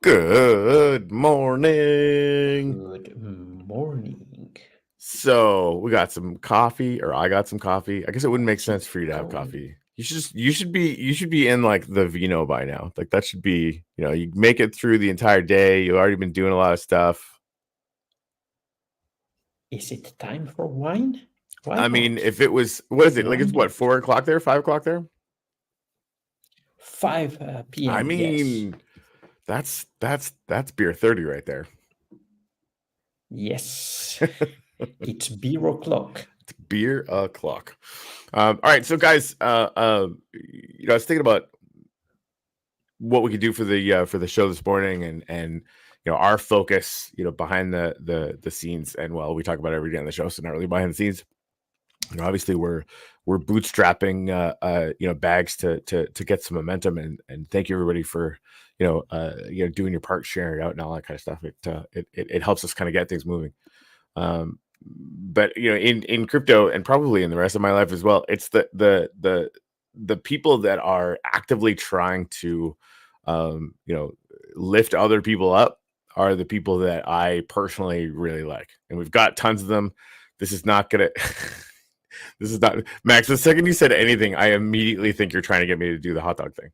Good morning. Good morning. So we got some coffee, or I got some coffee. I guess it wouldn't make sense for you to have Going. coffee. You should be in like the vino by now. Like that should be, you make it through the entire day. You've already been doing a lot of stuff. Is it time for wine? Why I mean, not? if it was, what is it? Like Why it's what, not? 4 o'clock there, 5 o'clock there? 5 I p.m. Yes. mean, that's beer 30 right there. Yes. It's beer o'clock. Beer o'clock. All right, so guys, I was thinking about what we could do for the show this morning, and our focus, behind the scenes. And well, we talk about it every day on the show, so not really behind the scenes. Obviously we're bootstrapping bags to get some momentum, and thank you everybody for doing your part, sharing out and all that kind of stuff. It helps us kind of get things moving. But in crypto, and probably in the rest of my life as well, it's the people that are actively trying to lift other people up are the people that I personally really like, and we've got tons of them. This is not gonna this is not Max. The second you said anything, I immediately think you're trying to get me to do the hot dog thing.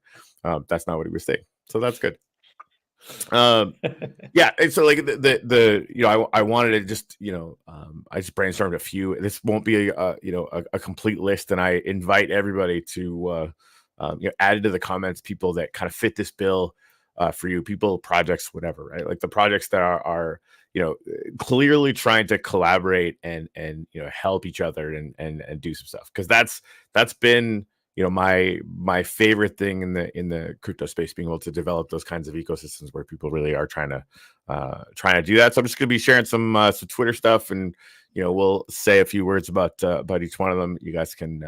That's not what he was saying, so that's good. Yeah, and so like I wanted to just I just brainstormed a few. This won't be a complete list, and I invite everybody to add to the comments people that kind of fit this bill for you, people, projects, whatever, right? Like the projects that are clearly trying to collaborate and help each other and do some stuff, because that's been my favorite thing in the crypto space, being able to develop those kinds of ecosystems where people really are trying to do that. So I'm just going to be sharing some Twitter stuff, and we'll say a few words about each one of them. You guys can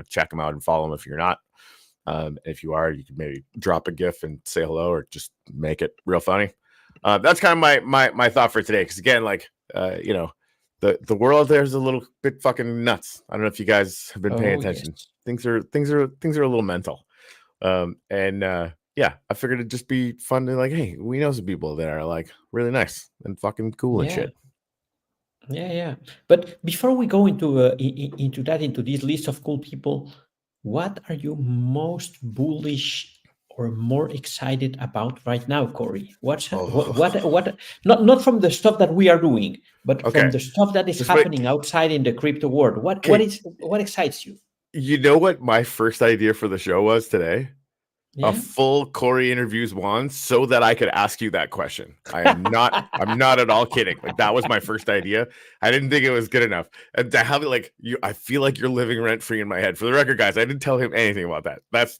check them out and follow them if you're not. If you are, you can maybe drop a GIF and say hello, or just make it real funny. That's kind of my thought for today, because again, like the world there's a little bit fucking nuts. I don't know if you guys have been paying attention. Yes. Things are a little mental. Yeah, I figured it'd just be fun to like, hey, we know some people that are like really nice and fucking cool and Yeah. shit. Yeah. But before we go into into this list of cool people, what are you most bullish or more excited about right now, Corey? What not from the stuff that we are doing, but from Okay, the stuff that is just happening wait. outside in the crypto world. What Okay, what excites you? you know what my first idea for the show was today? A Yeah. full Corey interviews Juan, so that I could ask you that question. I'm not at all kidding. Like that was my first idea. I didn't think it was good enough. And to have it like you, I feel like you're living rent free in my head. For the record, guys, I didn't tell him anything about that. That's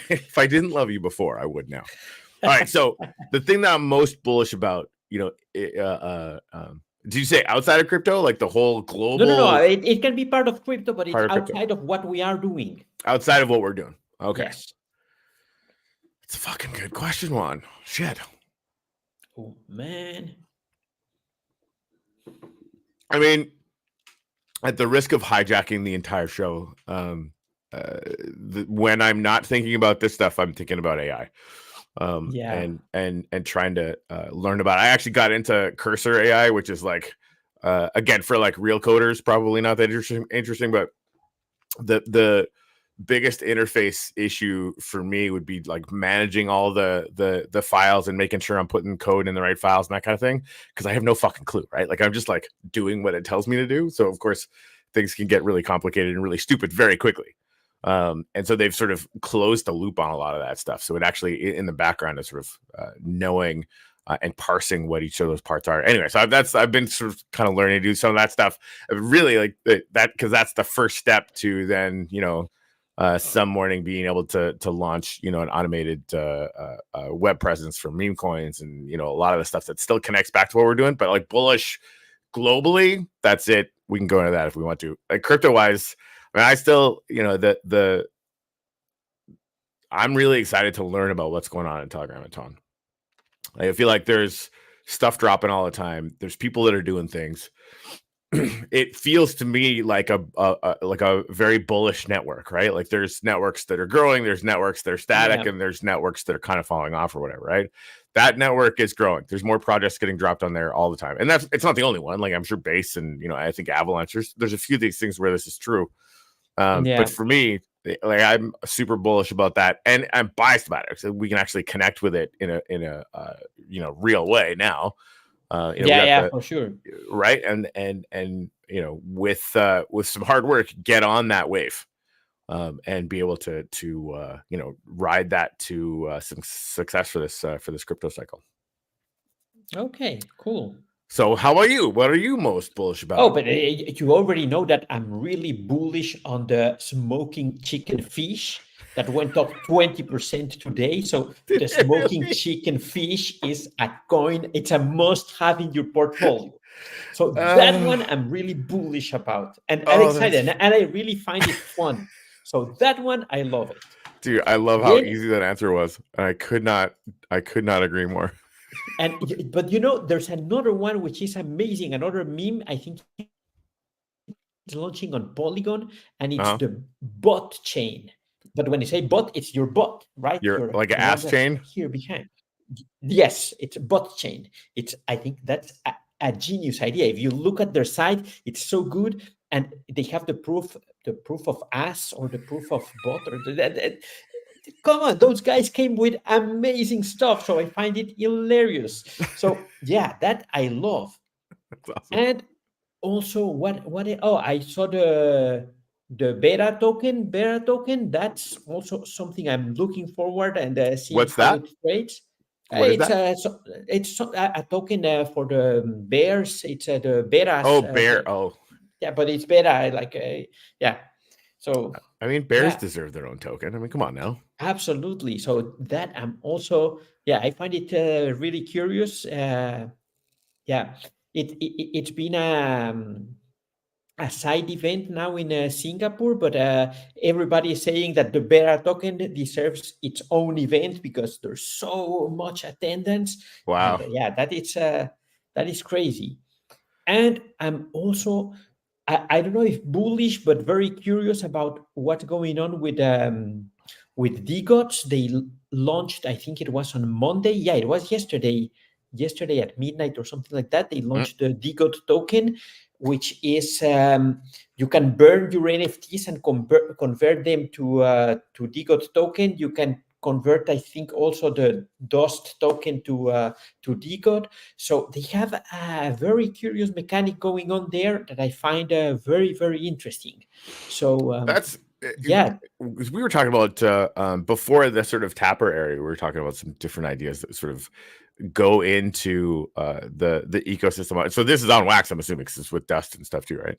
if I didn't love you before, I would now. All right. So the thing that I'm most bullish about, did you say outside of crypto, like the whole No. global It can be part of crypto, but it's part of crypto, outside of what we are doing. outside of what we're doing? Okay. Yes. It's a fucking good question, Juan. Shit. Oh man. I mean, at the risk of hijacking the entire show, when I'm not thinking about this stuff, I'm thinking about AI. Yeah. And trying to learn about it. I actually got into Cursor AI, which is like again for like real coders, probably not that interesting, but the biggest interface issue for me would be like managing all the files and making sure I'm putting code in the right files and that kind of thing, because I have no fucking clue, right? Like I'm just like doing what it tells me to do. So of course things can get really complicated and really stupid very quickly. And so they've sort of closed the loop on a lot of that stuff. So it actually in the background is sort of knowing and parsing what each of those parts are. Anyway, so I've been sort of kind of learning to do some of that stuff. Really like that, because that's the first step to then some morning being able to launch an automated web presence for meme coins, and a lot of the stuff that still connects back to what we're doing, but like bullish globally. That's it. We can go into that if we want to. Like crypto wise, I mean, I still I'm really excited to learn about what's going on in Telegram and Ton. I feel like there's stuff dropping all the time. There's people that are doing things. it feels to me like a very bullish network, right? Like there's networks that are growing, there's networks that are static, Yeah. and there's networks that are kind of falling off or whatever, right? That network is growing. There's more projects getting dropped on there all the time, and it's not the only one. Like I'm sure Base and I think Avalanche. There's a few of these things where this is true, but Yeah. for me, like I'm super bullish about that, and I'm biased about it. So we can actually connect with it in a real way now. We Yeah, got yeah, the for sure. right and with some hard work, get on that wave, and be able to ride that to some success for this crypto cycle. Okay, cool. So how about you? What are you most bullish Oh, about? but you already know that I'm really bullish on the smoking chicken fish that went up 20% today. So Did the you smoking really? chicken fish is a coin. It's a must have in your portfolio. So that Uh, one I'm really bullish about and oh, excited, that's and I really find it fun. So that one I love it. dude. I love how Then easy that answer was. I could not agree more. but there's another one which is amazing. Another meme. I think it's launching on Polygon, and it's the bot Uh-huh. chain. But when you say bot, it's your bot, right? You're the You're one that's like an ass here chain. behind. Yes, it's a bot chain. I think that's a genius idea. If you look at their site, it's so good, and they have the proof of us or the proof of bot or come on, those guys came with amazing stuff. So I find it hilarious. So yeah, that I love. That's awesome. And also oh, I saw the beta token. That's also something I'm looking forward and seeing What's how that? it trades. What is that? It's a token for the bears. It's the betas. Oh, bear. Oh, Yeah, but it's beta. Like yeah. So I mean, bears yeah, deserve their own token. I mean, come on now. absolutely. So that I'm also, yeah, I find it really curious. Yeah, it's been a side event now in Singapore, but everybody is saying that the beta token deserves its own event because there's so much attendance, and Wow. yeah, that is crazy. And I'm also, I don't know if bullish, but very curious about what's going on with DGOTS. They launched, I think it was on Monday. Yeah, it was yesterday at midnight or something like that. They Mm. launched the DGOT token, which is you can burn your NFTs and convert them to DGOT token. You can convert, I think, also the Dust token to DGOT. So they have a very curious mechanic going on there that I find very, very interesting. So That's yeah, we were talking about before the sort of tapper area. We were talking about some different ideas that sort of go into the ecosystem. So this is on Wax, I'm assuming, because it's with Dust and stuff too, right?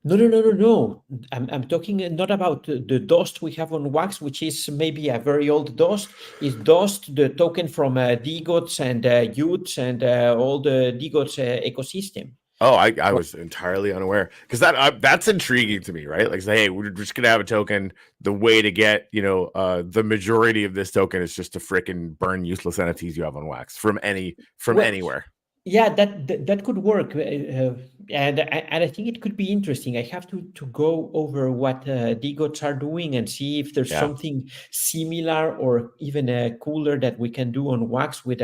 no, no, no, no, no. I'm talking not about the Dust we have on Wax, which is maybe a very old Dust. Is Dust the token from DGOTS and Utes and all the DGOTS ecosystem? Oh, I So was entirely unaware because that's intriguing to me, right? Like, say, hey, we're just gonna have a token. The way to get the majority of this token is just to fricking burn useless NFTs you have on Wax from well, anywhere. yeah, that could work, and I think it could be interesting. I have to go over what DGOTs are doing and see if there's Yeah, something similar or even cooler that we can do on Wax with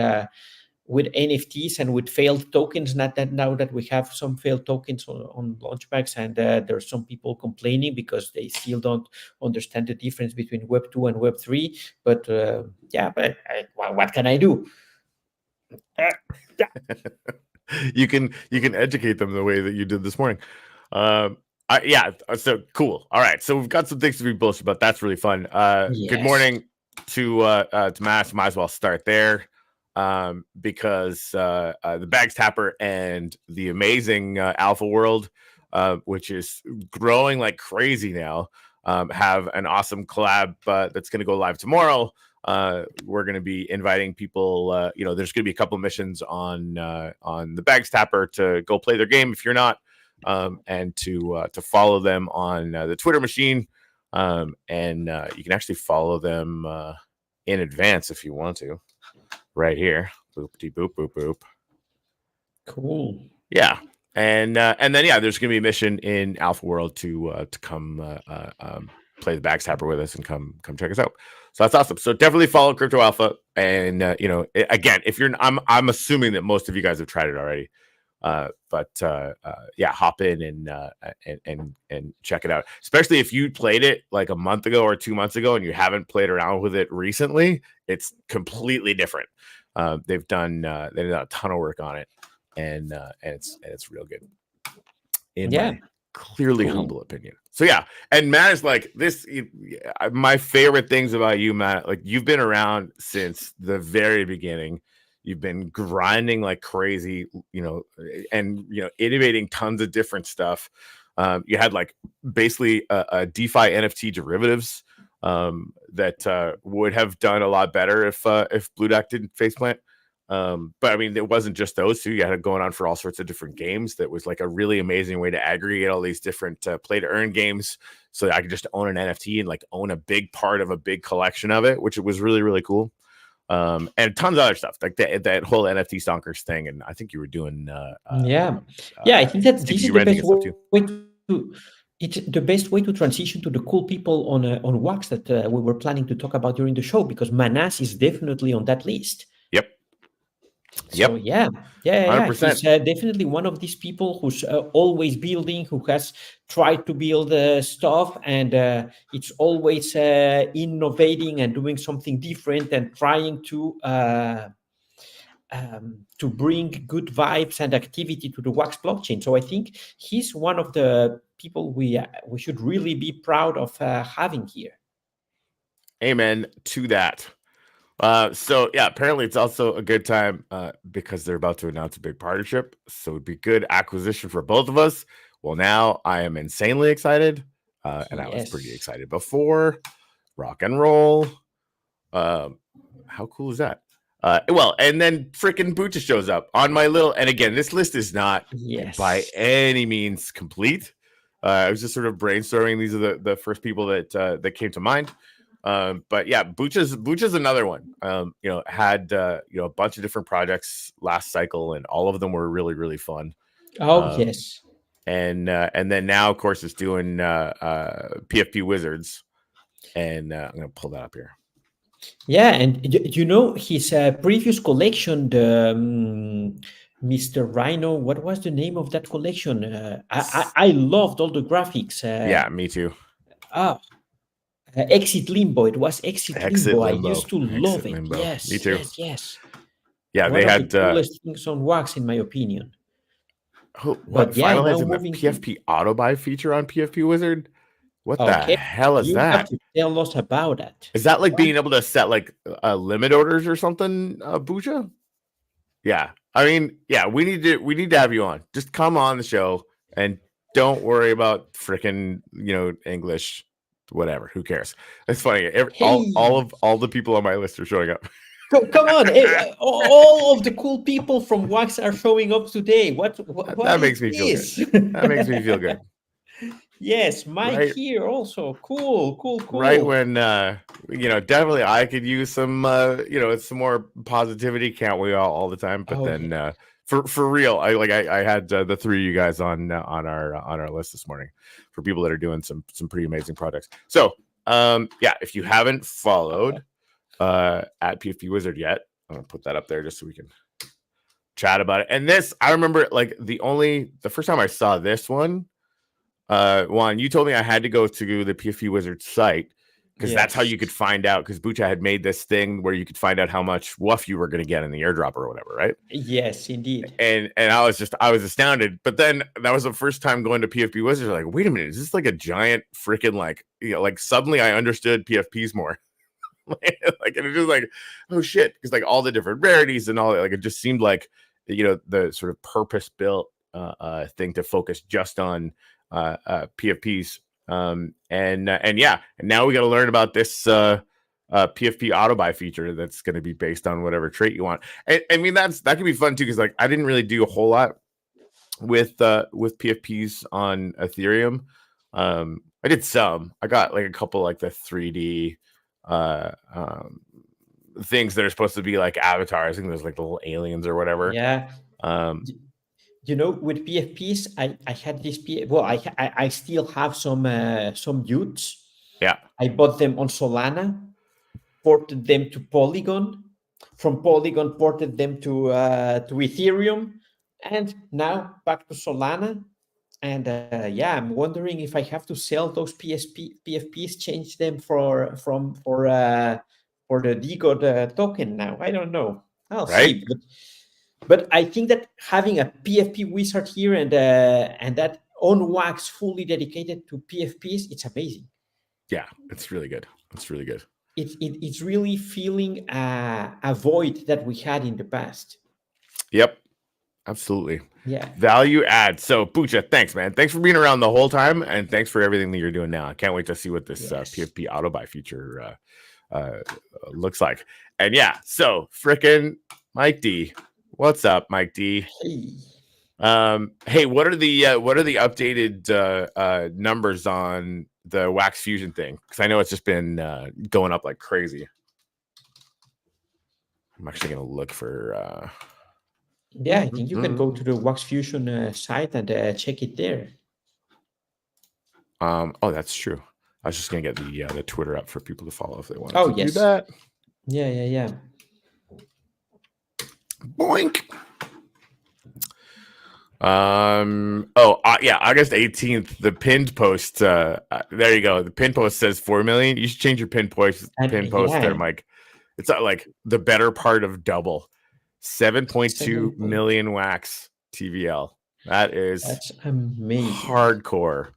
NFTs and with failed tokens. Not that now that we have some failed tokens on Launchbacks, and there's some people complaining because they still don't understand the difference between Web 2 and Web 3. But yeah, but what can I do? Uh, yeah. you can educate them the way that you did this morning. Yeah, so cool. All right, so we've got some things to be bullish about. That's really fun. Good Yes. morning to Mass. Might as well start there, because the Bags Tapper and the amazing Alpha World, which is growing like crazy now, have an awesome collab that's going to go live tomorrow. We're going to be inviting people. There's going to be a couple of missions on the Bags Tapper to go play their game if you're not, and to follow them on the Twitter machine, and you can actually follow them in advance if you want to. Right here, boop de boop boop boop. Cool. Yeah. And then yeah, there's gonna be a mission in Alpha World to come play the backstabber with us and come check us out. So that's awesome. So definitely follow Crypto Alpha, and again, if you're, I'm assuming that most of you guys have tried it already. But yeah, hop in and check it out. Especially if you played it like a month ago or 2 months ago and you haven't played around with it recently, it's completely different. They've done a ton of work on it, and it's real good, in Yeah, my clearly cool. humble opinion. So yeah, and Matt is like this. My favorite things about you, Matt, like you've been around since the very beginning. You've been grinding like crazy, and innovating tons of different stuff. You had like basically a DeFi NFT derivatives that would have done a lot better if Blue Duck didn't faceplant. But I mean, it wasn't just those two. You had it going on for all sorts of different games. That was like a really amazing way to aggregate all these different play to earn games, so that I could just own an NFT and like own a big part of a big collection of it, which was really, really cool. And tons of other stuff like that whole NFT Stonkers thing. And I think you were doing Yeah, yeah. I think that this is CPU the renting best and stuff too. way to. It's the best way to transition to the cool people on Wax that we were planning to talk about during the show, because Manas is definitely on that list. Yep. So Yep. yeah, yeah, yeah, yeah. 100%. He's definitely one of these people who's always building, who has tried to build stuff, and it's always innovating and doing something different and trying to bring good vibes and activity to the Wax blockchain. So I think he's one of the people we should really be proud of having here. Amen to that. So yeah, apparently it's also a good time because they're about to announce a big partnership. So it'd be good acquisition for both of us. Well, now I am insanely excited, and I was pretty Yes. excited before. Rock and roll. How cool is that? Well, and then freaking Bucha shows up on my little. And again, this list is not by Yes. any means complete. I was just sort of brainstorming. These are the first people that came to mind. But yeah, Bucha's another one. Had a bunch of different projects last cycle, and all of them were really, really fun. Oh yes. And then now, of course, it's doing PFP Wizards, and I'm gonna pull that up here. Yeah, and his previous collection, the Mr. Rhino. What was the name of that collection? I loved all the graphics. Yeah, me too. Ah, Exit Limbo. It was Exit Exit Limbo. I Limbo. used to love Exit it. Limbo. Me Yes, too. yes, yes. Yeah, they One of the had coolest things on Wax, in my opinion. what But yeah, now finalizing the moving to. PFP auto buy feature on PFP Wizard. What the Okay, hell is you have that? to tell us about that. Is that like being able to set like limit orders or something, Buja? Yeah. I mean, yeah, we need to have you on. Just come on the show and don't worry about freaking, English, whatever. Who cares? It's funny. Hey, All the people on my list are showing up. come on! All of the cool people from Wax are showing up today. What That is makes me feel good. this? That makes me feel good. Yes, Mike Right. here also. Cool, cool, Right cool. when definitely I could use some some more positivity, can't we all the time? But Oh then yeah. for real, I had the three of you guys on our list this morning for people that are doing some pretty amazing projects. So yeah, if you haven't followed at PFP Wizard yet, I'm gonna put that up there just so we can chat about it. And this, I remember like the first time I saw this one, Juan, you told me I had to go to the PFP Wizard site because that's how Yes. you could find out. Because Bucha had made this thing where you could find out how much WUF you were going to get in the airdrop or whatever, right? Yes, indeed. And I was astounded. But then that was the first time going to PFP Wizard. Like, wait a minute, is this like a giant freaking like suddenly I understood PFPs more. Like, and it's just like, oh shit, because like all the different rarities and all that, like it just seemed like the sort of purpose built thing to focus just on PFPs. And yeah, and now we got to learn about this PFP auto buy feature that's going to be based on whatever trait you want. I mean, that could be fun too, because like I didn't really do a whole lot with PFPs on Ethereum. I did some. I got like a couple like the 3D things that are supposed to be like avatars. I think there's like little aliens or whatever. Yeah. Um, with PFPs, I had this well, I still have some Utes. Yeah. I bought them on Solana, ported them to Polygon, from Polygon ported them to Ethereum, and now back to Solana. And yeah, I'm wondering if I have to sell those PFPs, change them for the DGOD token now. I don't know. I'll Right. see. But I think that having a PFP wizard here and that on Wax fully dedicated to PFPs, it's amazing. Yeah, it's really good. It's really good. It's really filling a void that we had in the past. Yep. Absolutely. Yeah. Value add. So, Pucha, thanks, man. Thanks for being around the whole time, and thanks for everything that you're doing now. I can't wait to see what this PFP auto buy feature looks like. And yeah, so frickin' Mike D. What's up, Mike D? Hey. Hey, what are the updated numbers on the Wax Fusion thing? Because I know it's just been going up like crazy. I'm actually gonna look for. Yeah, I think you can go to the Wax Fusion site and check it there. Oh, that's true. I was just gonna get the Twitter up for people to follow if they want to yes. do that. Yeah. Boink. Yeah, August 18th. The pinned post. There you go. The pinned post says 4 million. You should change your pinned post there, Mike. It's like the better part of double. 7.2 million Wax TVL. That's amazing. Hardcore.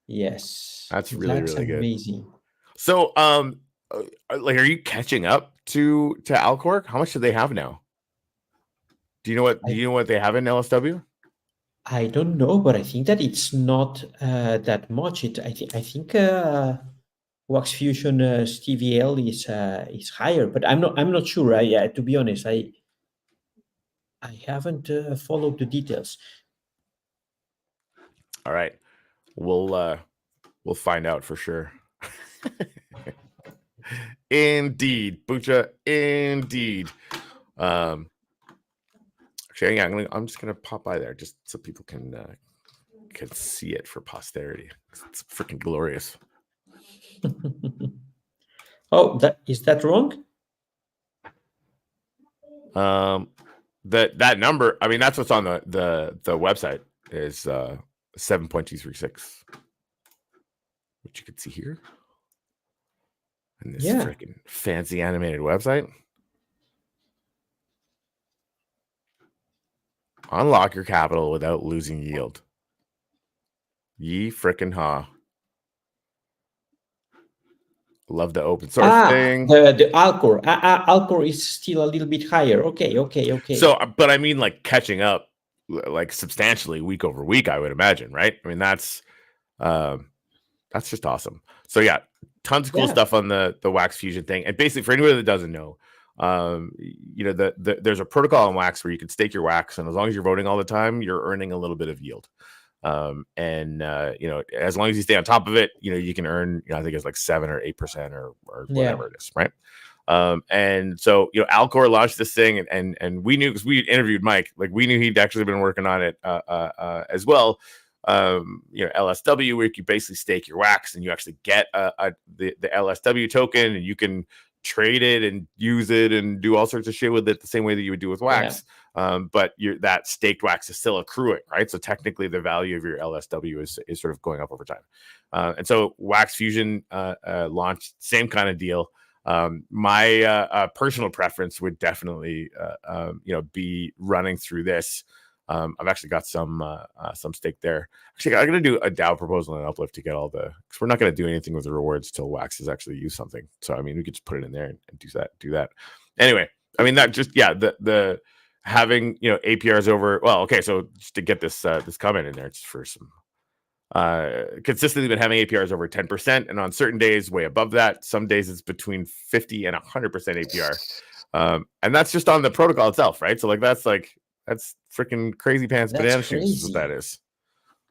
Yes. That's really good. Amazing. So like, are you catching up to Alcor? How much do they have now? Do you know what they have in LSW? I don't know, but I think that it's not that much. I think Wax Fusion TVL is higher, but I'm not sure. To be honest, I haven't followed the details. All right, we'll find out for sure. Indeed, Bucha. Indeed. Actually, yeah, I'm just gonna pop by there just so people can see it for posterity. It's freaking glorious. Oh, is that wrong? That number. I mean, that's what's on the website is 7.236, which you can see here. And this freaking fancy animated website. Unlock your capital without losing yield. Ye frickin' ha. Love the open source thing. The Alcor. Alcor is still a little bit higher. Okay. So, but I mean, like catching up, like substantially week over week, I would imagine, right? I mean, that's just awesome. So yeah, tons of cool stuff on the Wax Fusion thing. And basically, for anybody that doesn't know, there's a protocol on Wax where you can stake your Wax, and as long as you're voting all the time, you're earning a little bit of yield. As long as you stay on top of it, you can earn, I think it's like 7 or 8% or whatever it is, right? And so, Alcor launched this thing, and we knew, because we interviewed Mike, like we knew he'd actually been working on it as well. LSW, where you basically stake your Wax and you actually get the LSW token, and you can trade it and use it and do all sorts of shit with it the same way that you would do with Wax. But that staked Wax is still accruing, right? So technically the value of your LSW is sort of going up over time. And so Wax Fusion launched, same kind of deal. My personal preference would definitely be running through this. I've actually got some stake there. Actually, I'm going to do a DAO proposal and uplift to get all because we're not going to do anything with the rewards till Wax has actually used something. So, I mean, we could just put it in there and do that. Anyway, I mean, that just, the having, APRs over, well, okay. So just to get this comment in there, it's for some, consistently been having APRs over 10%. And on certain days, way above that. Some days it's between 50 and 100% APR. And that's just on the protocol itself, right? So that's freaking crazy pants banana shoes is what that is.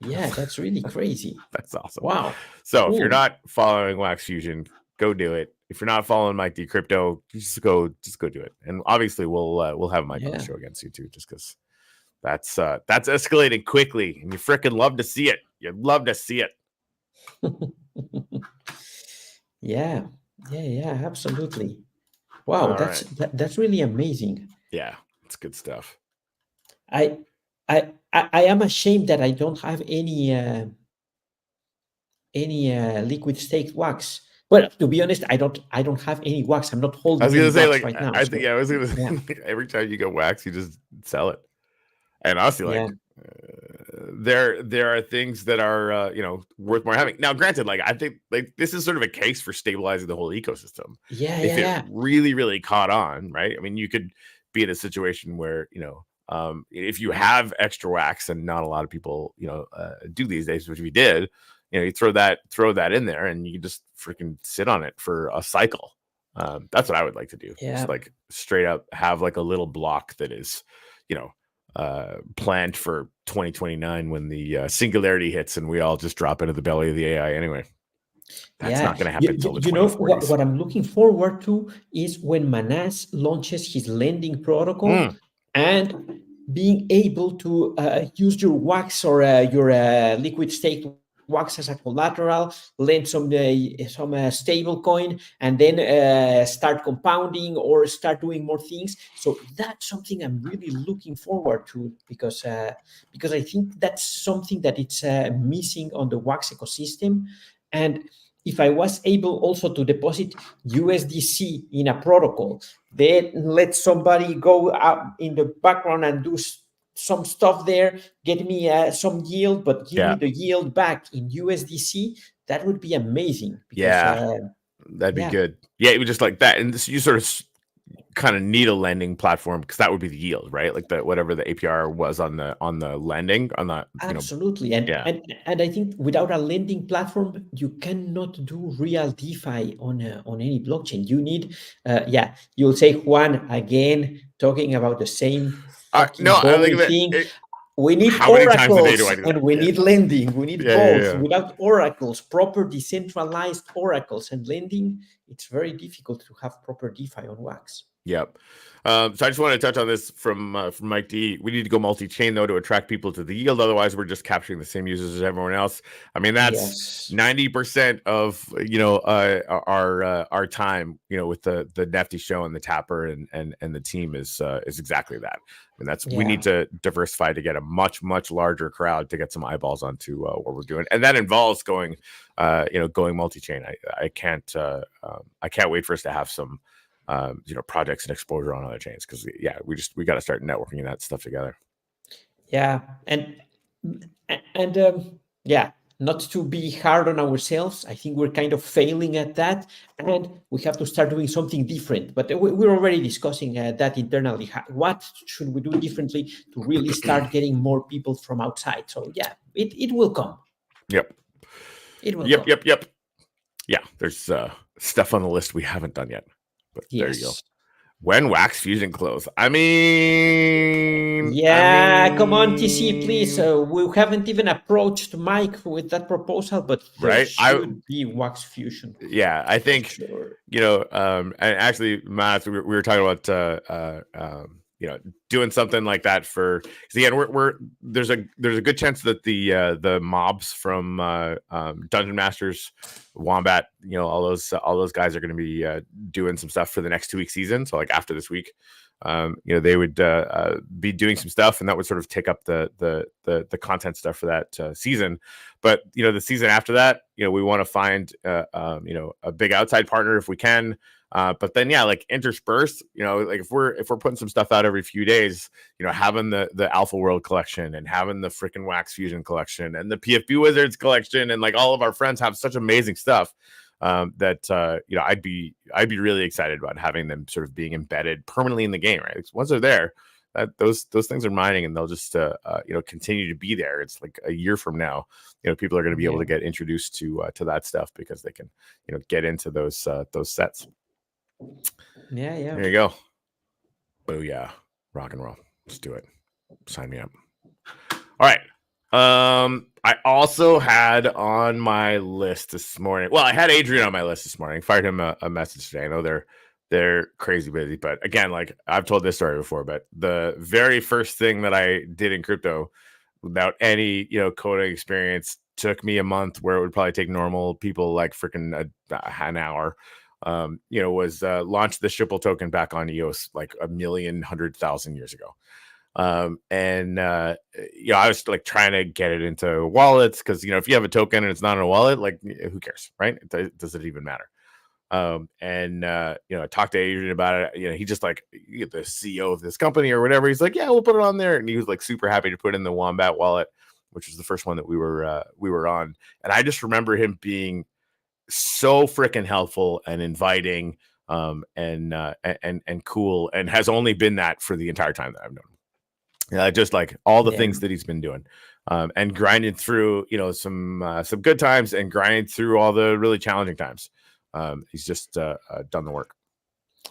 Yeah, that's really crazy. That's awesome. Wow. So cool. If you're not following Wax Fusion, go do it. If you're not following Mike D Crypto, just go do it. And obviously we'll have Mike on the show again soon too, just because That's escalating quickly, and you freaking love to see it. You love to see it. Yeah, absolutely. Wow, All right. that's really amazing. Yeah, it's good stuff. I I am ashamed that I don't have any liquid state wax. Well, to be honest, I don't have any wax. I'm not I was holding any gonna say, wax like, right now. I think, So yeah, I was gonna yeah, every time you go wax, you just sell it. And honestly, like, yeah, there are things that are worth more having. Now, granted, like, I think like this is sort of a case for stabilizing the whole ecosystem. If it yeah. really, really caught on, right? I mean, you could be in a situation where if you have extra wax and not a lot of people do these days, which we did, you throw that in there and you can just freaking sit on it for a cycle. That's what I would like to do. Just Yeah. like straight up have like a little block that is, you know, planned for 2029 when the singularity hits and we all just drop into the belly of the AI anyway. That's Yeah, not going to happen until the you know 2040s. what I'm looking forward to is when Manas launches his lending protocol Mm, and being able to use your wax or your liquid state wax as a collateral, lend some stable coin, and then start compounding or start doing more things. So that's something I'm really looking forward to because I think that's something that it's missing on the wax ecosystem. And if I was able also to deposit USDC in a protocol, then let somebody go out in the background and do some stuff there, get me some yield, but give me yeah, the yield back in USDC, that would be amazing because, yeah, that'd be yeah, good. Yeah, it would just like that, and this, you sort of kind of need a lending platform because that would be the yield, right? Like the whatever the APR was on the lending on that, absolutely. And, yeah, and and I think without a lending platform, you cannot do real DeFi on any blockchain. You need, yeah, you'll say Juan again talking about the same no, fucking I think boring that thing. We need how many times a day do oracles I do that? and we Yeah, need lending. We need yeah, yeah, both. yeah. Without oracles, proper decentralized oracles and lending, it's very difficult to have proper DeFi on Wax. Yep. So I just want to touch on this from Mike D. We need to go multi-chain though to attract people to the yield. Otherwise, we're just capturing the same users as everyone else. I mean, that's Yes. 90% of our time. With the Nefty show and the Tapper and the team is exactly that. I mean, we Yeah. need to diversify to get a much larger crowd to get some eyeballs onto what we're doing, and that involves going multi-chain. I can't wait for us to have some. Projects and exposure on other chains because we got to start networking that stuff together. Yeah, and yeah, not to be hard on ourselves. I think we're kind of failing at that, and we have to start doing something different. But we're already discussing that internally. What should we do differently to really start getting more people from outside? So yeah, it will come. Yep. It will Yep. come. Yep. Yep. Yeah. There's stuff on the list we haven't done yet, but there you go. Yes. When Wax Fusion close? I mean, Yeah, come on, TC, please. We haven't even approached Mike with that proposal, but there right? should be Wax Fusion I for think sure. and actually, Matt, we were talking about doing something like that for because again, we're there's a good chance that the mobs from Dungeon Masters, Wombat, all those guys are going to be doing some stuff for the next 2-week season. So like after this week, they would be doing some stuff, and that would sort of take up the content stuff for that season. But the season after that, we want to find a big outside partner if we can. But then like intersperse, like if we're putting some stuff out every few days, having the Alpha World collection and having the freaking Wax Fusion collection and the PFP Wizards collection and like all of our friends have such amazing stuff that I'd be really excited about having them sort of being embedded permanently in the game, right? Once they're there, those things are mining and they'll just continue to be there. It's like a year from now, people are going to be able to get introduced to that stuff because they can get into those sets. Yeah. There you go. Booyah. Rock and roll. Let's do it. Sign me up. All right. I also had on my list this morning. Well, I had Adrian on my list this morning. Fired him a message today. I know they're they're crazy busy. But again, like I've told this story before, but the very first thing that I did in crypto without any, coding experience took me a month, where it would probably take normal people like freaking an hour. Was launch the Shipple token back on EOS like 1,100,000 years ago. I was like trying to get it into wallets because, if you have a token and it's not in a wallet, like who cares, right? Does it even matter? I talked to Adrian about it. He just like the CEO of this company or whatever. He's like, yeah, we'll put it on there. And he was like super happy to put in the Wombat wallet, which was the first one that we were on. And I just remember him being so freaking helpful and inviting, and cool, and has only been that for the entire time that I've known him. Just like all the things that he's been doing, and grinding through, some good times and grinding through all the really challenging times. He's just done the work.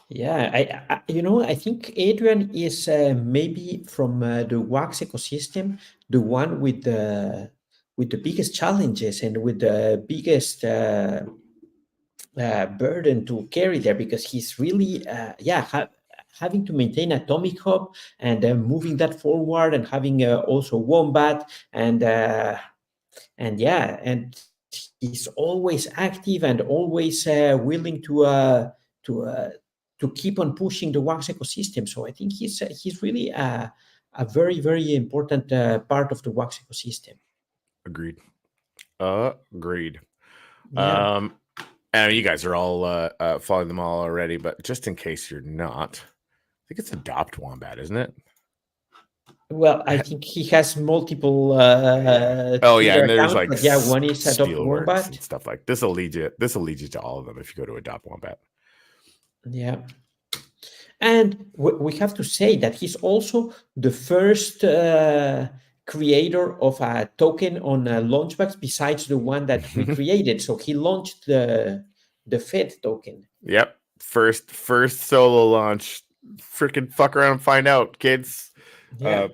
Yeah, I think Adrian is maybe from the wax ecosystem, the one with the biggest challenges and with the biggest burden to carry there, because he's really having to maintain Atomic Hub and moving that forward, and having also Wombat, and he's always active and always willing to keep on pushing the wax ecosystem. So I think he's really a very, very important part of the wax ecosystem. Agreed. Yeah. And you guys are all following them all already, but just in case you're not, I think it's Adopt Wombat, isn't it? Well, I think he has multiple Twitter and there's accounts, like but one is Adopt Spielworks and Wombat. stuff like this. Will lead you to all of them if you go to Adopt Wombat. Yeah. And we have to say that he's also the first creator of a token on Launchbacks besides the one that we created. So he launched the Fed token. Yep. First solo launch. Freaking fuck around and find out, kids. Yeah.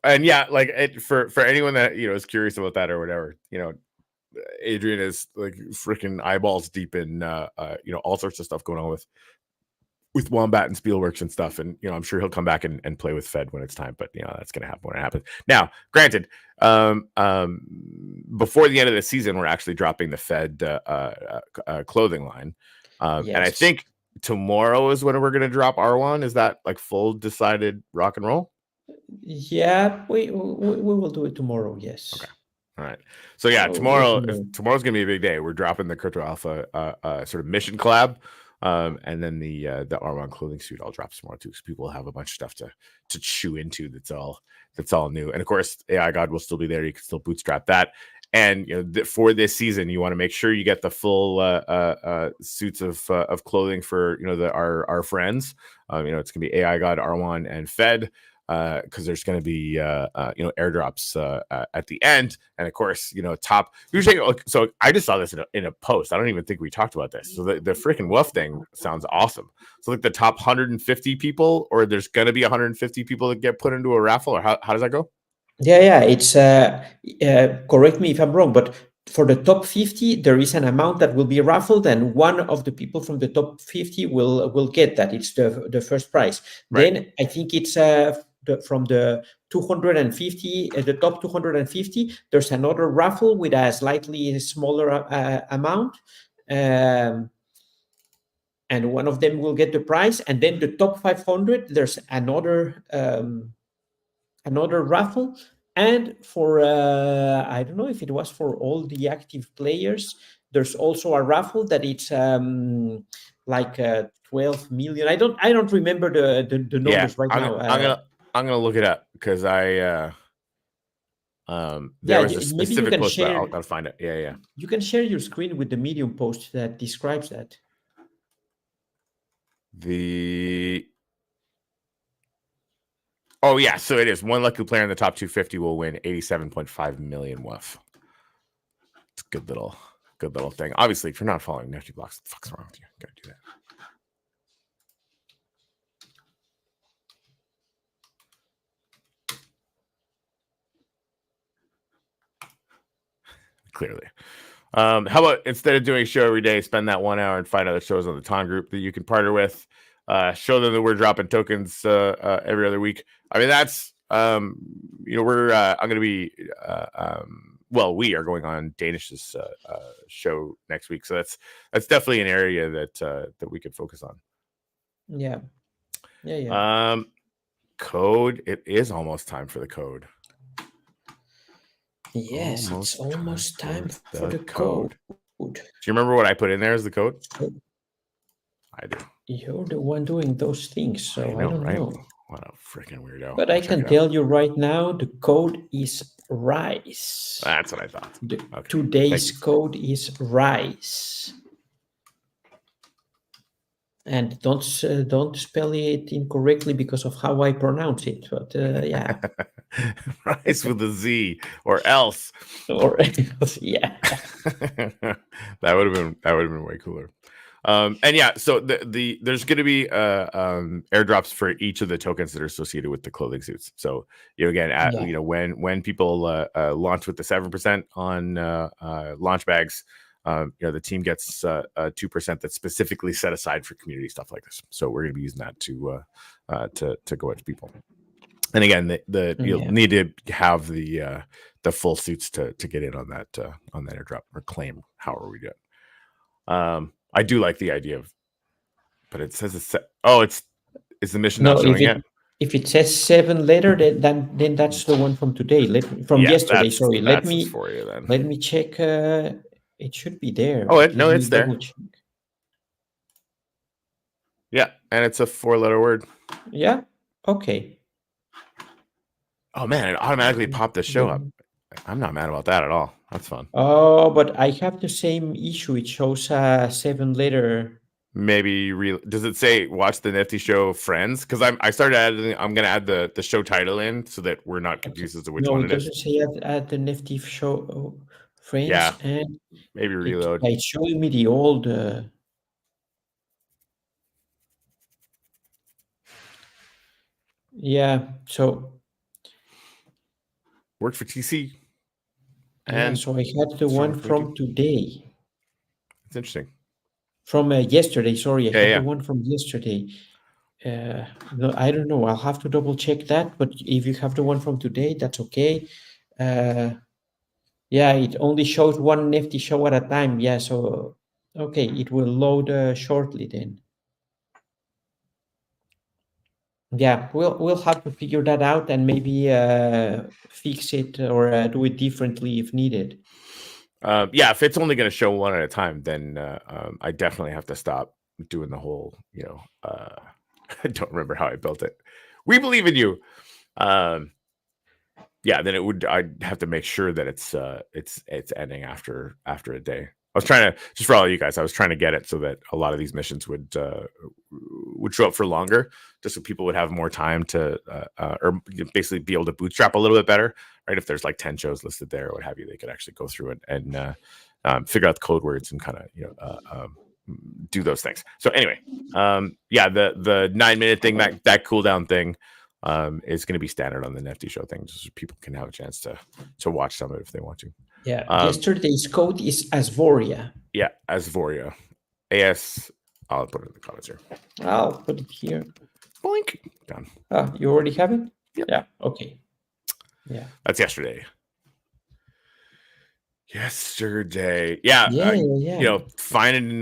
And yeah, like for anyone that is curious about that or whatever, Adrian is like freaking eyeballs deep in all sorts of stuff going on with Wombat and Spielworks and stuff. And I'm sure he'll come back and play with Fed when it's time, but that's gonna happen when it happens. Now, granted, before the end of the season, we're actually dropping the Fed clothing line. And I think tomorrow is when we're gonna drop R1. Is that like full decided rock and roll? Yeah, we will do it tomorrow. Yes. Okay. All right. So yeah, tomorrow's gonna be a big day. We're dropping the Crypto Alpha sort of mission collab, and then the R1 clothing suit I'll drop tomorrow too, so people will have a bunch of stuff to chew into. That's all new. And of course, AI God will still be there. You can still bootstrap that. And for this season, you want to make sure you get the full suits of clothing for our friends. It's gonna be AI God, R1, and Fed. Because there's going to be airdrops at the end, and of course top usually. So I just saw this in a post. I don't even think we talked about this. So the freaking Woof thing sounds awesome. So like the top 150 people, or there's going to be 150 people that get put into a raffle, or how does that go? Yeah. It's correct me if I'm wrong, but for the top 50, there is an amount that will be raffled, and one of the people from the top 50 will get that. It's the first prize. Right. Then I think it's from the 250, the top 250, there's another raffle with a slightly smaller amount. And one of them will get the prize. And then the top 500, there's another raffle. And for I don't know if it was for all the active players, there's also a raffle that it's like 12 million. I don't remember the numbers right now. I'm gonna look it up because there was a specific post about it. I'll find it. Yeah. You can share your screen with the Medium post that describes that. Oh yeah, so it is. One lucky player in the top 250 will win 87.5 million Woof. It's a good little thing. Obviously, if you're not following Nifty Blocks, what the fuck's wrong with you? Gotta do that. Clearly. How about instead of doing a show every day, spend that 1 hour and find other shows on the Ton group that you can partner with. Show them that we're dropping tokens every other week. I mean, that's we're I'm going to be we are going on Danish's show next week, so that's definitely an area that we could focus on. Yeah. Code. It is almost time for the code. Yes, it's almost time for the code. Do you remember what I put in there as the code? I do. You're the one doing those things, so I don't know. What a freaking weirdo. But I can tell you right now, the code is rice. That's what I thought. Today's code is rice. And don't spell it incorrectly because of how I pronounce it. But yeah. Rice with a Z or else. Or else, yeah. That would have been way cooler. And yeah, so there's going to be airdrops for each of the tokens that are associated with the clothing suits. So when people launch with the 7% on launch bags, the team gets 2% that's specifically set aside for community stuff like this. So we're going to be using that to go out to people. And again, you'll need to have the full suits to get in on that airdrop or claim however we do it. I do like the idea of, but it says is the mission not showing yet? If it says 7 later, then that's the one from today. Yesterday. Sorry, let me check. It should be there. Oh, no, it's there. Yeah, and it's a 4-letter word. Yeah. Okay. Oh man, it automatically popped the show up. I'm not mad about that at all. That's fun. Oh, but I have the same issue. It shows a 7-letter. Maybe does it say watch the Nifty Show Frens? Because I started adding. I'm going to add the show title in so that we're not confused as to which one it is. No, it doesn't say add the Nifty Show Frens. Yeah, and maybe reload. It's showing me the old. Yeah, so worked for TC. And so I had the one from today. It's interesting. From yesterday, sorry. I had the one from yesterday. No, I don't know. I'll have to double check that. But if you have the one from today, that's okay. Yeah, it only shows one Nifty show at a time. Yeah, so okay, it will load shortly then. Yeah, we'll have to figure that out and maybe fix it or do it differently if needed. Yeah, if it's only going to show one at a time, then I definitely have to stop doing the whole. I don't remember how I built it. We believe in you. Yeah, then I'd have to make sure that it's ending after a day. I was trying to, just for all of you guys, I was trying to get it so that a lot of these missions would show up for longer, just so people would have more time to, or basically be able to bootstrap a little bit better, right? If there's like 10 shows listed there or what have you, they could actually go through it and figure out the code words and kind of, do those things. So anyway, yeah, the 9-minute thing, that cooldown thing is going to be standard on the Nifty Show thing, just so people can have a chance to watch some of it if they want to. Yeah, yesterday's code is Asvoria. Yeah, Asvoria. I'll put it in the comments here. I'll put it here. Boink. Done. You already have it? Yep. Yeah, okay. Yeah. That's yesterday. Yeah. Finding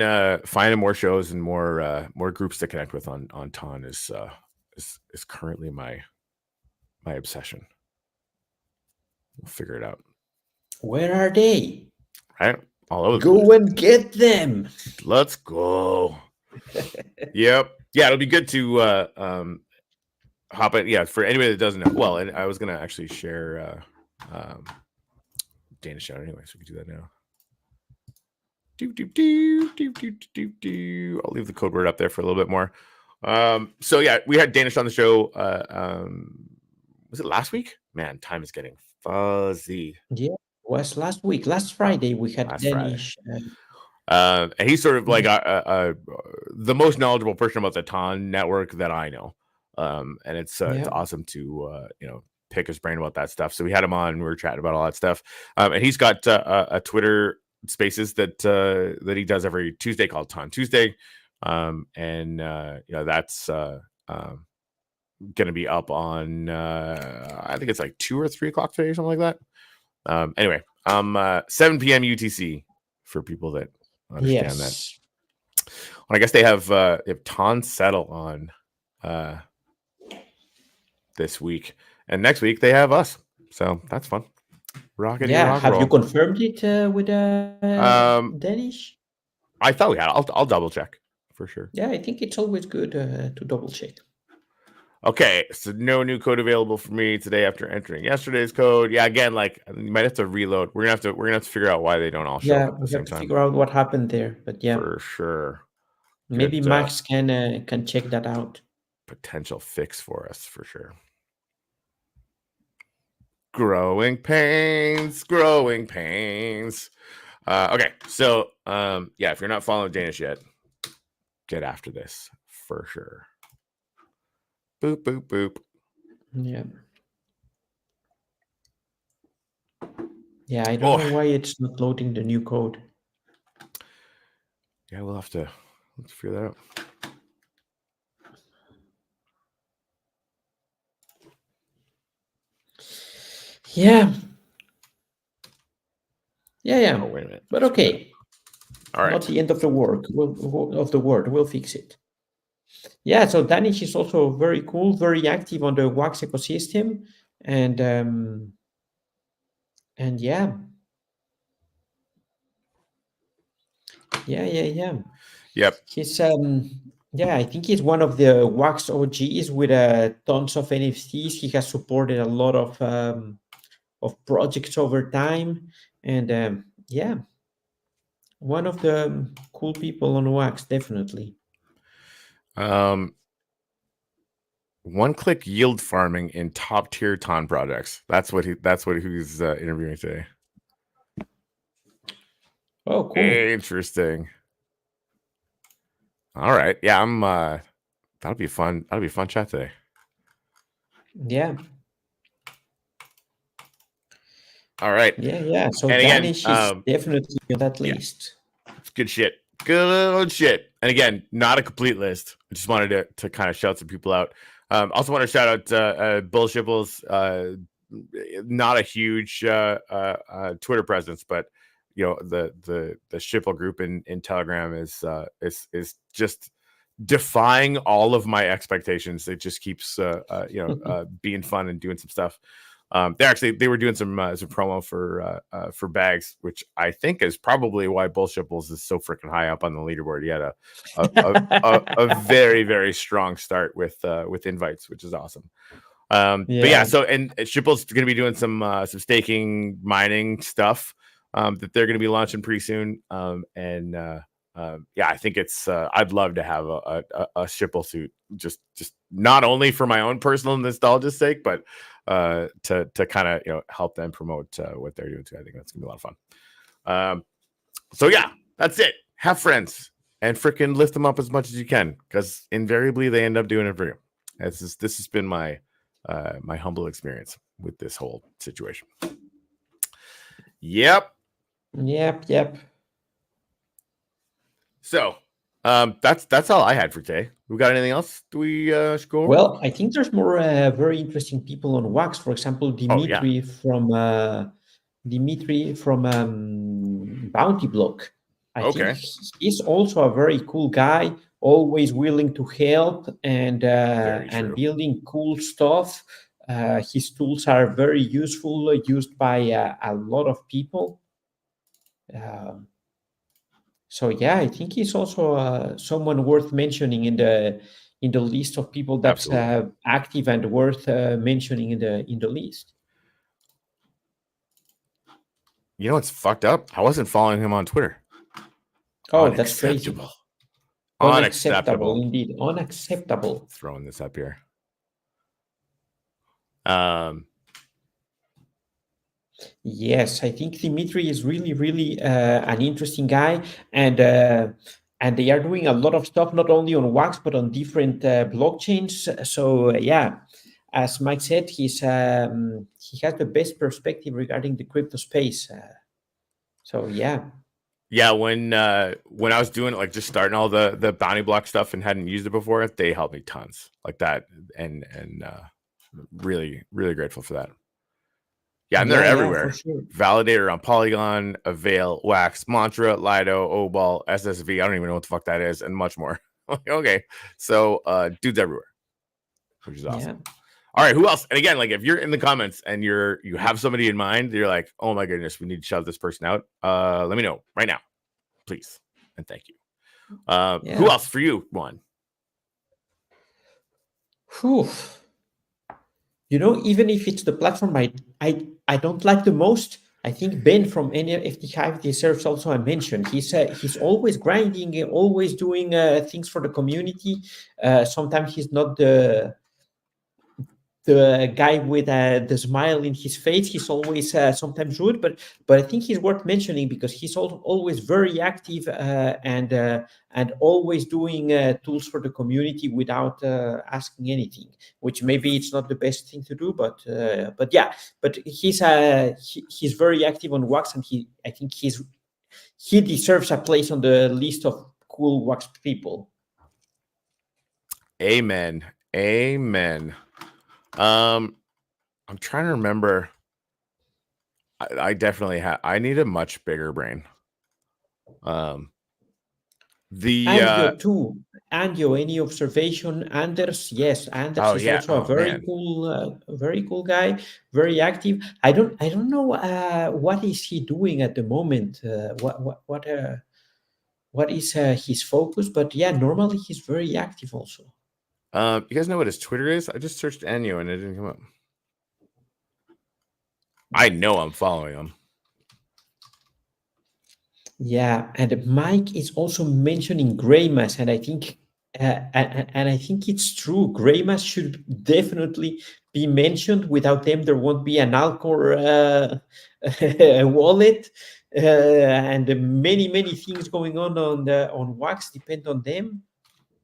more shows and more groups to connect with on Ton is currently my obsession. We'll figure it out. Where are they? Right? All over. Go and get them. Let's go. Yep. Yeah, it'll be good to hop in. Yeah, for anybody that doesn't know. Well, and I was gonna actually share Danish shout anyway, so we can do that now. I'll leave the code word up there for a little bit more. So yeah, we had Danish on the show. Was it last week? Man, time is getting fuzzy. Yeah, it was last week. Last Friday we had Danish. And he's sort of like the most knowledgeable person about the Ton network that I know. And it's awesome to pick his brain about that stuff. So we had him on and we were chatting about all that stuff. And he's got a Twitter spaces that he does every Tuesday called Ton Tuesday, and that's going to be up on I think it's like 2 or 3 o'clock today or something like that. Anyway, 7 p.m. UTC for people that understand that. Yes. Well, I guess they have Ton Settle on this week, and next week they have us, so that's fun. Rockety Yeah. rock Have you roll. confirmed it with Danish? I thought we had. I'll double check for sure. Yeah, I think it's always good to double check. Okay, so no new code available for me today after entering yesterday's code. Yeah, again, like you might have to reload. We're gonna have to figure out why they don't all show up at the We same have to time. figure out what happened there, but yeah, For sure. maybe Good, Max can check that out. Potential fix for us for sure. Growing pains. Okay, so yeah, if you're not following Danish yet, get after this for sure. Boop boop boop. Yeah. Yeah, I don't know why it's not loading the new code. Yeah, let's figure that out. Yeah. Yeah. Oh, wait a minute. But okay. All right. Not the end of the world. We'll fix it. Yeah, so Danish is also very cool, very active on the Wax ecosystem, and yeah. Yep. He's I think he's one of the Wax OGs with tons of NFTs. He has supported a lot of projects over time, and yeah, one of the cool people on Wax, definitely. One-click yield farming in top-tier Ton projects. That's what he's interviewing today. Oh, cool. Interesting. All right. Yeah, I'm that'll be fun. That'll be a fun chat today. Yeah. All right. Yeah. So and Danish again, is definitely on that list. It's good shit. Good shit. And again, not a complete list. I just wanted to kind of shout some people out. Also want to shout out Bull Shipples. Not a huge Twitter presence, but the Shipple group in Telegram is just defying all of my expectations. It just keeps being fun and doing some stuff. They were doing some promo for bags, which I think is probably why Bull Shipples is so freaking high up on the leaderboard. He had a very, very strong start with invites, which is awesome. But yeah, so and Shipple's going to be doing some staking mining stuff that they're going to be launching pretty soon. I think it's I'd love to have a Shipple suit, just not only for my own personal nostalgia's sake, but to kind of help them promote what they're doing too. I think that's gonna be a lot of fun. So yeah, that's it. Have friends and freaking lift them up as much as you can, because invariably they end up doing it for you. This has been my my humble experience with this whole situation. Yep. So that's all I had for today. We got anything else? Do we go over? Well, I think there's more very interesting people on Wax. For example, Dimitri from Bounty Block. I think he's also a very cool guy, always willing to help and building cool stuff. His tools are very useful, used by a lot of people. So yeah, I think he's also someone worth mentioning in the list of people that's active and worth mentioning in the list. You know what's fucked up? I wasn't following him on Twitter. Oh, that's crazy. Unacceptable. Indeed. Unacceptable. Throwing this up here. Yes, I think Dimitri is really, really an interesting guy, and they are doing a lot of stuff not only on Wax but on different blockchains. So yeah, as Mike said, he has the best perspective regarding the crypto space. So yeah. Yeah, when I was doing it, like just starting all the bounty block stuff and hadn't used it before, they helped me tons like that, and really really grateful for that. Yeah, and they're Yeah, for everywhere. sure. Validator on Polygon, Avail, Wax, Mantra, Lido, Obal, SSV. I don't even know what the fuck that is, and much more. Like, okay, so dudes everywhere, which is Yeah. awesome. All right, who else? And again, like if you're in the comments and you have somebody in mind, you're like, oh my goodness, we need to shout this person out. Let me know right now, please, and thank you. Who Yeah. else for you, Juan? Whew. Even if it's the platform I don't like the most, I think Ben from NFT Hive deserves also a mention. He's always grinding, always doing things for the community. Sometimes he's not the guy with the smile in his face. He's always sometimes rude, but I think he's worth mentioning because he's always very active and always doing tools for the community without asking anything. Which maybe it's not the best thing to do, but yeah, but he's very active on Wax, and I think he deserves a place on the list of cool Wax people. Amen. Amen. I'm trying to remember. I definitely have. I need a much bigger brain. The Anjo too. Anjo, any observation? Anders, yes, Anders oh is yeah, also a oh man. very cool guy, very active. I don't know what is he doing at the moment. What is his focus? But yeah, normally he's very active also. You guys know what his Twitter is? I just searched Enyo and it didn't come up. I know I'm following him. Yeah, and Mike is also mentioning Greymas, and I think it's true. Greymas should definitely be mentioned. Without them, there won't be an Alcor wallet, and many things going on Wax depend on them.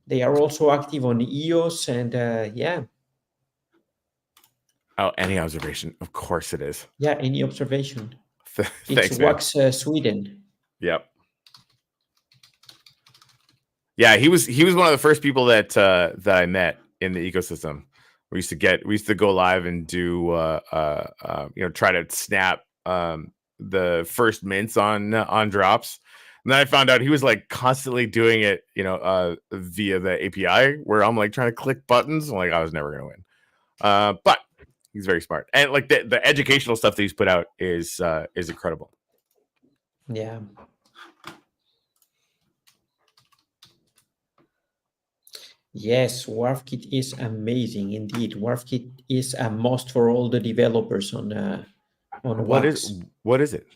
They are also active on EOS, and yeah, Oh, any observation? Of course it is. yeah. Any observation? It's Thanks, man. Wax Sweden. Yep. Yeah, he was one of the first people that I met in the ecosystem. We used to go live and do try to snap the first mints on drops. And then I found out he was like constantly doing it, via the API where I'm like trying to click buttons. I'm like, I was never gonna win. But he's very smart. And like the educational stuff that he's put out is incredible. Yeah. Yes, WharfKit is amazing indeed. WharfKit is a must for all the developers on What Wax. is it?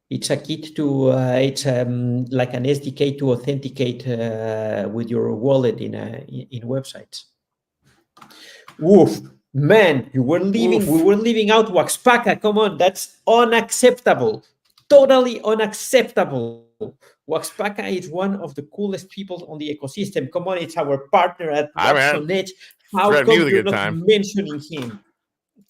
It's a kit to it's like an SDK to authenticate with your wallet in websites. Woof, man, we were leaving out Waxpaca. Come on, that's unacceptable. Totally unacceptable. Waxpaca is one of the coolest people on the ecosystem. Come on, it's our partner at Wax on Edge. How Threaten me come with a you're good not time. mentioning him?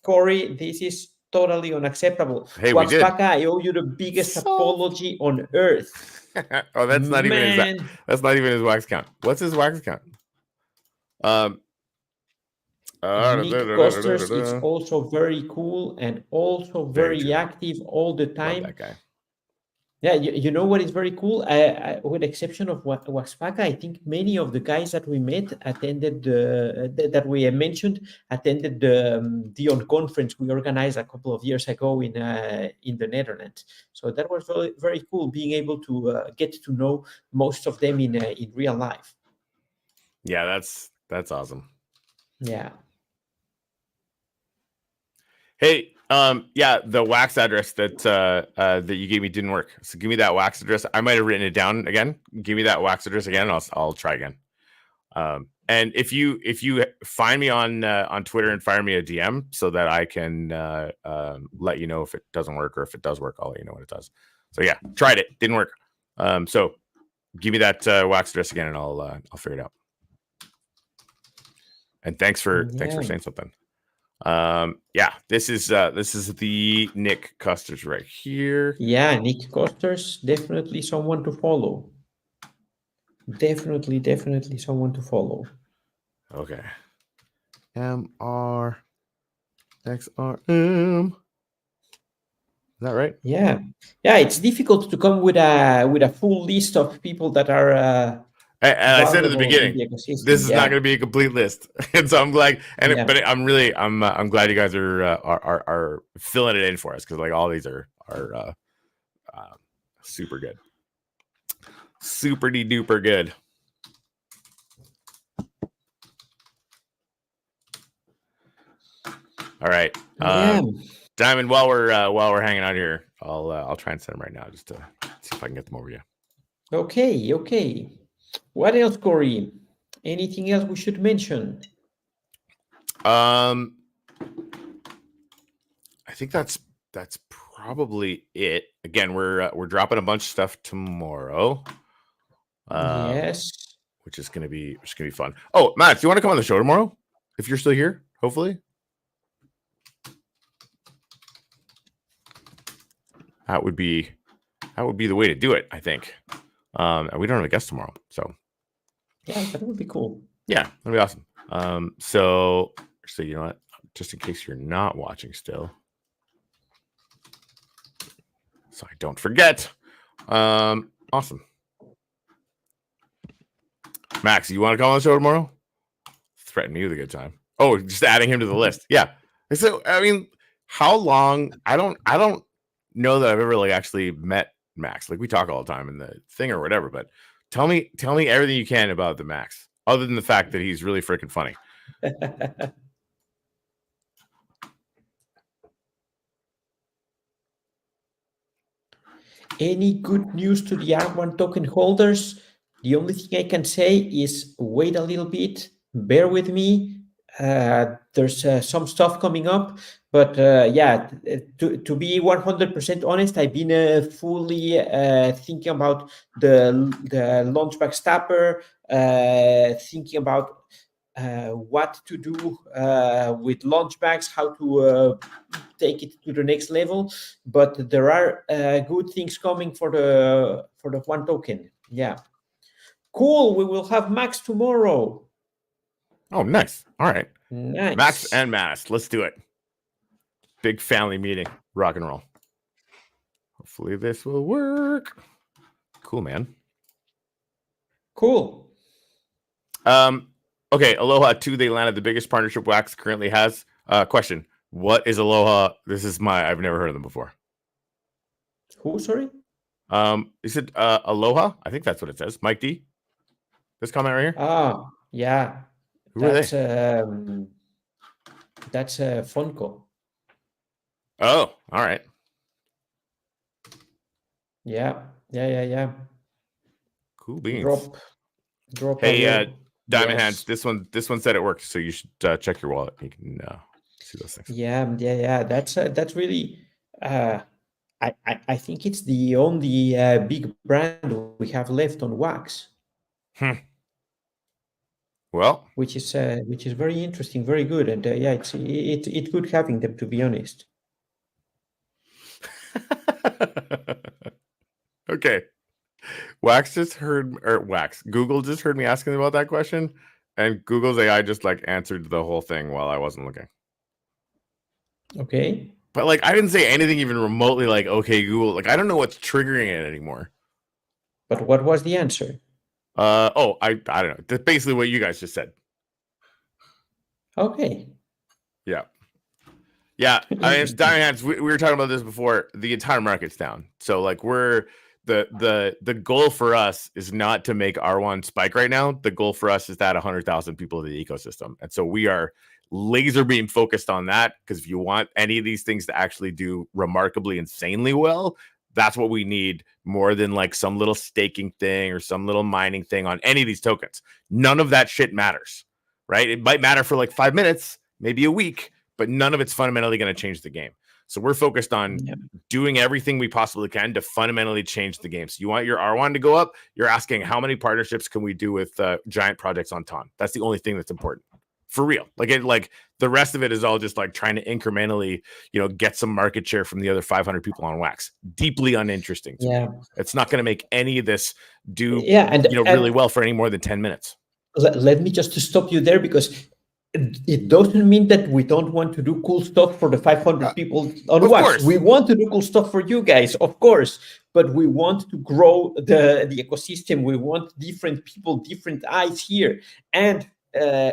Corey, this is totally unacceptable. Hey, we did. Waxpaca, I owe you the biggest apology on earth. Oh, that's not even his wax count. What's his wax count? Nick Costers is also very cool and also very active all the time. Love that guy. Yeah, you know what is very cool? With the exception of Waxpaca, I think many of the guys that we met attended that we mentioned attended the Dion conference we organized a couple of years ago in the Netherlands. So that was very very cool, being able to get to know most of them in real life. Yeah, that's awesome. Yeah. Hey, yeah, the wax address that you gave me didn't work. So give me that wax address. I might have written it down again. Give me that wax address again, and I'll try again. And if you find me on Twitter and fire me a DM so that I can let you know if it doesn't work, or if it does work, I'll let you know what it does. So yeah, tried it, didn't work. So give me that wax address again, and I'll figure it out. And thanks for saying something. Yeah, this is the Nick Custers right here. Yeah, Nick Costers, definitely someone to follow. Definitely someone to follow. Okay. MRXRM. Is that right? Yeah, yeah. It's difficult to come with a full list of people that are And I said at the valuable in beginning, the this ecosystem. is not Yeah, going to be a complete list, and so I'm glad. yeah. I'm glad you guys are filling it in for us, because like all these are uh, super good, super duper good. All right, Yeah. Diamond. While we're hanging out here, I'll try and send them right now just to see if I can get them over you. Okay, okay. What else, Corey? Anything else we should mention? I think that's probably it. Again, we're dropping a bunch of stuff tomorrow. Yes. Which is gonna be fun. Oh, Matt, do you want to come on the show tomorrow? If you're still here, hopefully. That would be the way to do it, I think. And we don't have a guest tomorrow, so Yeah, that would be cool. yeah, that'd be awesome. So you know what? Just in case you're not watching still, so I don't forget. Awesome. Max, you want to come on the show tomorrow? Threaten me with a good time. Oh, just adding him to the list. Yeah. So I mean, how long? I don't know that I've ever like actually met Max. Like we talk all the time in the thing or whatever, but tell me everything you can about the Max, other than the fact that he's really freaking funny. Any good news to the R1 token holders? The only thing I can say is wait a little bit, bear with me. There's some stuff coming up, but yeah, to be 100% honest, I've been fully thinking about the launchback stapper, thinking about what to do with launchbacks, how to take it to the next level. But there are good things coming for the one token. Yeah, cool. We will have Max tomorrow. Oh, nice. All right, Nice. Max and Mass. Let's do it. Big family meeting. Rock and roll. Hopefully this will work. Cool, man. Cool. Okay, Aloha 2, they landed the biggest partnership Wax currently has. Question. What is Aloha? I've never heard of them before. Who, sorry? Is it Aloha? I think that's what it says. Mike D. This comment right here. Ah, yeah. Who are they? That's Funko. Oh, all right. Yeah. Cool beans. Drop. Hey, Diamond Hands. This one said it worked, so you should check your wallet. You can see those things. Yeah. That's really. I think it's the only big brand we have left on Wax. Well, which is very interesting, very good, and yeah, it's good having them, to be honest. Okay. Google just heard me asking about that question, and Google's AI just like answered the whole thing while I wasn't looking. Okay. But like I didn't say anything even remotely like, okay, Google. Like I don't know what's triggering it anymore. But what was the answer? I don't know. That's basically what you guys just said. Okay. Yeah. I mean, Diamond Hands, we were talking about this before. The entire market's down. So like the goal for us is not to make R1 spike right now. The goal for us is to add 100,000 people to the ecosystem. And so we are laser beam focused on that, because if you want any of these things to actually do remarkably insanely well, that's what we need, more than like some little staking thing or some little mining thing on any of these tokens. None of that shit matters, right? It might matter for like 5 minutes, maybe a week, but none of it's fundamentally going to change the game. So we're focused on doing everything we possibly can to fundamentally change the game. So you want your R1 to go up, you're asking how many partnerships can we do with giant projects on Ton. That's the only thing that's important. for real. Like the rest of it is all just like trying to incrementally, get some market share from the other 500 people on Wax. Deeply uninteresting to me. Yeah. It's not going to make any of this do, Yeah, really well for any more than 10 minutes. Let me just to stop you there, because it doesn't mean that we don't want to do cool stuff for the 500 people on Of Wax. course. We want to do cool stuff for you guys, of course, but we want to grow the ecosystem. We want different people, different eyes here. And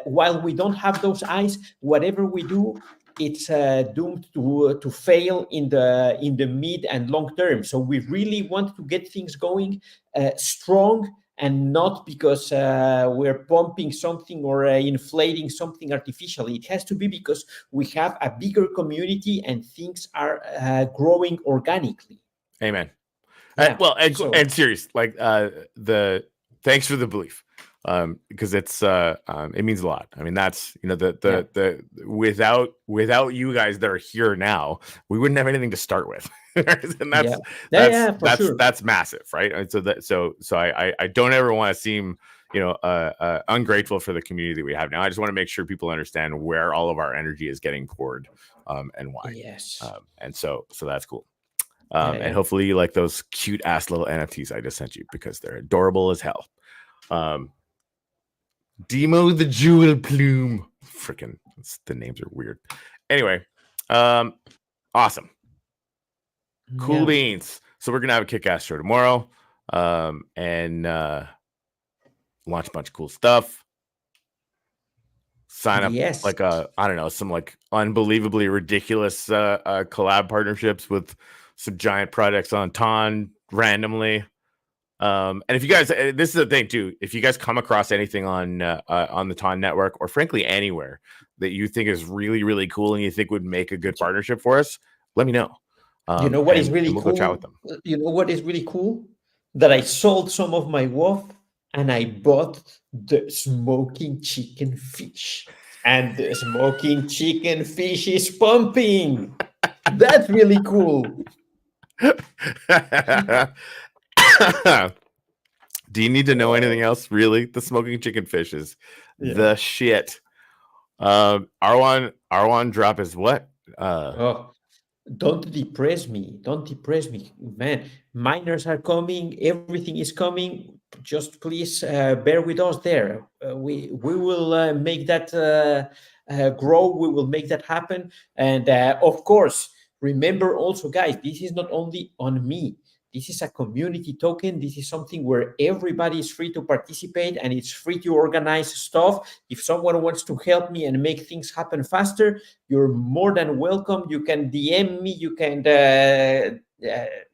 while we don't have those eyes, whatever we do, it's doomed to fail in the mid and long term. So we really want to get things going strong, and not because we're pumping something or inflating something artificially. It has to be because we have a bigger community and things are growing organically. Amen. Yeah. And serious, like thanks for the belief, because it's it means a lot. I mean, that's the without you guys that are here now, we wouldn't have anything to start with. And that's massive, right? And so I don't ever want to seem ungrateful for the community that we have now. I just want to make sure people understand where all of our energy is getting poured, and why. Yes. And so that's cool. And hopefully you like those cute ass little NFTs I just sent you, because they're adorable as hell. Demo the Jewel Plume. Freaking, the names are weird. Anyway, awesome. Cool beans. So we're gonna have a kick-ass show tomorrow, and launch a bunch of cool stuff. Sign up like I don't know, some like unbelievably ridiculous collab partnerships with some giant projects on Ton randomly. And if you guys, this is the thing too, if you guys come across anything on the Ton network, or frankly anywhere that you think is really, really cool and you think would make a good partnership for us, let me know. You know what is really we'll cool? Go chat with them. You know what is really cool? That I sold some of my WOF and I bought the smoking chicken fish. And the smoking chicken fish is pumping. That's really cool. Do you need to know anything else? Really? The smoking chicken fish is the shit. R1 drop is what? Don't depress me. Don't depress me, man. Miners are coming. Everything is coming. Just please bear with us there. We will make that grow. We will make that happen. And of course, remember also, guys, this is not only on me. This is a community token. This is something where everybody is free to participate and it's free to organize stuff. If someone wants to help me and make things happen faster, you're more than welcome. You can DM me. You can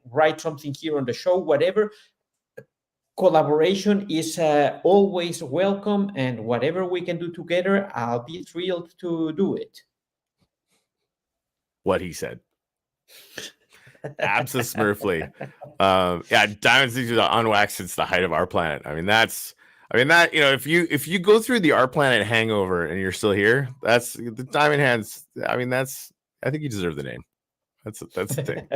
write something here on the show, whatever. Collaboration is always welcome, and whatever we can do together, I'll be thrilled to do it. What he said. Absolutely. Diamond Six on Wax since the height of Our Planet. I mean that if you go through the Our Planet hangover and you're still here, that's the Diamond Hands. I mean, I think you deserve the name. That's the thing.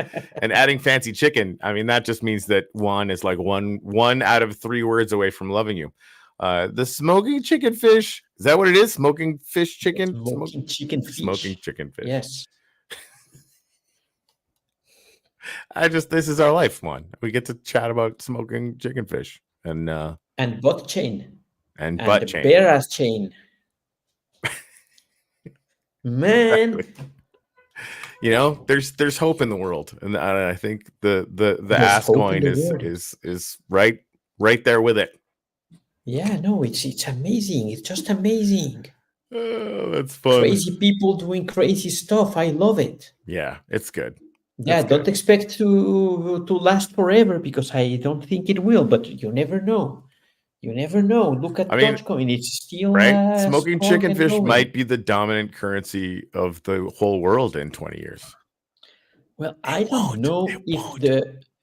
And adding fancy chicken, I mean, that just means that Juan is like one out of 3 words away from loving you. The smoking chicken fish, is that what it is? Smoking fish chicken? Smoking chicken fish. Smoking chicken fish. Yes. This is our life, Juan. We get to chat about smoking chicken fish and butt chain. And butt chain. Bare ass chain. Man. There's hope in the world, and I think the ass coin is right there with it. Yeah, no, it's amazing. It's just amazing. Oh, that's fun. Crazy people doing crazy stuff. I love it. Yeah, it's good. Yeah, don't expect to last forever, because I don't think it will, but you never know. You never know. Look at Dogecoin. It's still right. Smoking chicken fish might be the dominant currency of the whole world in 20 years. Well, I don't know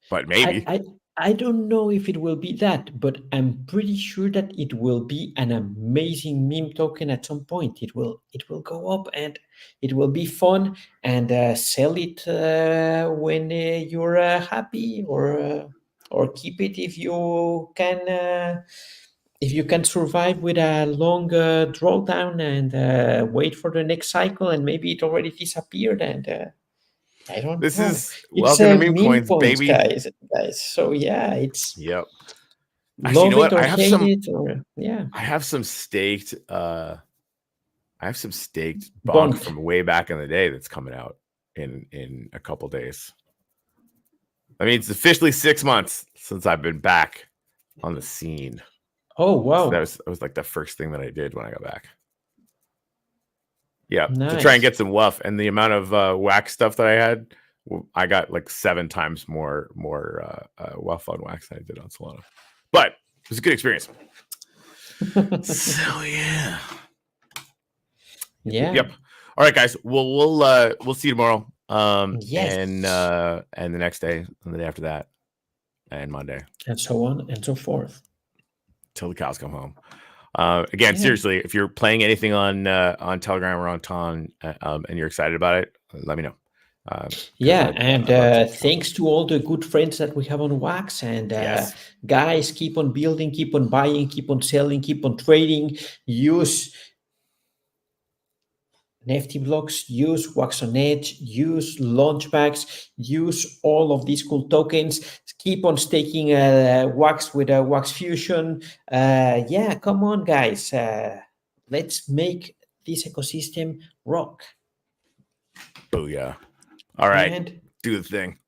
but maybe. I don't know if it will be that, but I'm pretty sure that it will be an amazing meme token at some point. It will go up and it will be fun, and sell it when you're happy, or keep it if you can if you can survive with a long drawdown and wait for the next cycle, and maybe it already disappeared, and I don't This know. is It's welcome to meme meme coins, coins, baby. guys. So yeah, it's Yep. Actually, you love know it what? or hate it, or yeah, I have some staked bonk bonked. from way back in the day that's coming out in a couple days. I mean, it's officially 6 months since I've been back on the scene. Oh So wow, that was like the first thing that I did when I got back. Yeah, to try and nice. get some wuff, and the amount of wax stuff that I had, I got like 7 times more wuff on wax than I did on Solana. But it was a good experience. So yeah. Yeah. Yep. All right, guys. We'll see you tomorrow. Yes. And the next day, and the day after that, and Monday, And so on and so forth. till the cows come home. Again, Yeah. seriously, if you're playing anything on Telegram or on Ton, and you're excited about it, let me know. Yeah, and I'd love to talk. thanks to all the good friends that we have on Wax. And Yes. guys, keep on building, keep on buying, keep on selling, keep on trading. Use Nifty blocks, use Wax on Edge, use Launchbacks, use all of these cool tokens. Keep on staking Wax with Wax Fusion. Yeah, come on, guys. Let's make this ecosystem rock. Booyah. All right. And Do the thing.